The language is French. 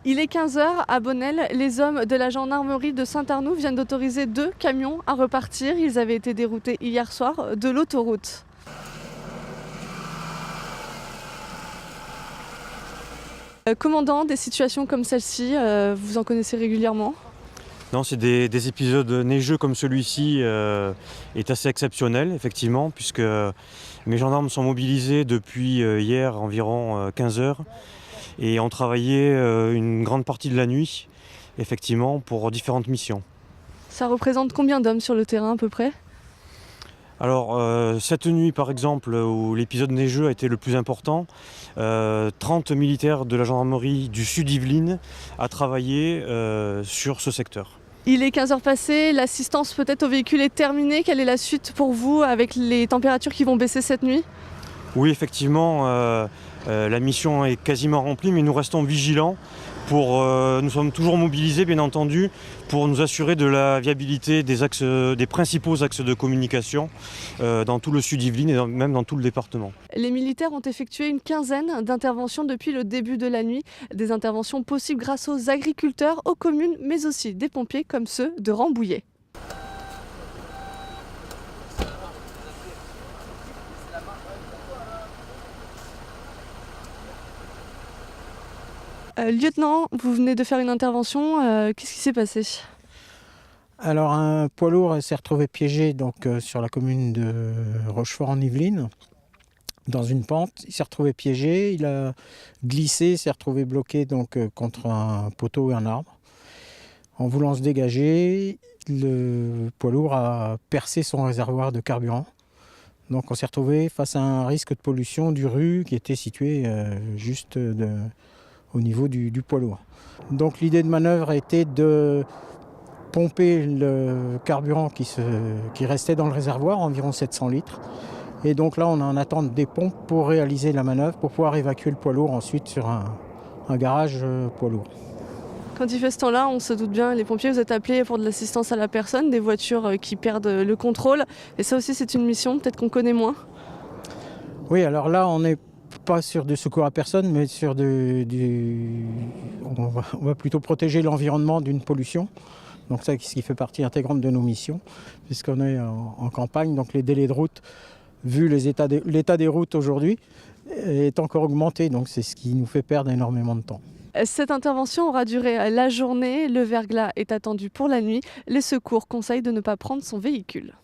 Il est 15 heures à Bonnel. Les hommes de la gendarmerie de Saint-Arnoult viennent d'autoriser 2 camions à repartir. Ils avaient été déroutés hier soir de l'autoroute. Commandant, des situations comme celle-ci, vous en connaissez régulièrement? Non, c'est des épisodes neigeux comme celui-ci est assez exceptionnel, effectivement, puisque mes gendarmes sont mobilisés depuis hier environ 15 heures et ont travaillé une grande partie de la nuit, effectivement, pour différentes missions. Ça représente combien d'hommes sur le terrain à peu près? Alors, cette nuit, par exemple, où l'épisode neigeux a été le plus important, 30 militaires de la gendarmerie du Sud Yvelines a travaillé sur ce secteur. Il est 15 heures passées, l'assistance peut-être au véhicule est terminée. Quelle est la suite pour vous avec les températures qui vont baisser cette nuit? Oui, effectivement, la mission est quasiment remplie, mais nous restons vigilants. Nous sommes toujours mobilisés, bien entendu, pour nous assurer de la viabilité des principaux axes de communication dans tout le Sud Yvelines et même dans tout le département. Les militaires ont effectué une quinzaine d'interventions depuis le début de la nuit. Des interventions possibles grâce aux agriculteurs, aux communes, mais aussi des pompiers comme ceux de Rambouillet. Lieutenant, vous venez de faire une intervention, qu'est-ce qui s'est passé? Alors un poids lourd s'est retrouvé piégé sur la commune de Rochefort en Yvelines, dans une pente. Il s'est retrouvé piégé, il a glissé, s'est retrouvé bloqué contre un poteau et un arbre. En voulant se dégager, le poids lourd a percé son réservoir de carburant. Donc on s'est retrouvé face à un risque de pollution du rue qui était situé au niveau du poids lourd. Donc l'idée de manœuvre a été de pomper le carburant qui restait dans le réservoir, environ 700 litres. Et donc là, on est en attente des pompes pour réaliser la manœuvre, pour pouvoir évacuer le poids lourd ensuite sur un garage poids lourd. Quand il fait ce temps-là, on se doute bien, les pompiers, vous êtes appelés pour de l'assistance à la personne, des voitures qui perdent le contrôle. Et ça aussi, c'est une mission, peut-être qu'on connaît moins. Oui, alors là, on n'est pas sur du secours à personne, mais sur on va plutôt protéger l'environnement d'une pollution. Donc ça, ce qui fait partie intégrante de nos missions, puisqu'on est en campagne. Donc les délais de route, vu l'état des routes aujourd'hui, est encore augmenté. Donc c'est ce qui nous fait perdre énormément de temps. Cette intervention aura duré la journée. Le verglas est attendu pour la nuit. Les secours conseillent de ne pas prendre son véhicule.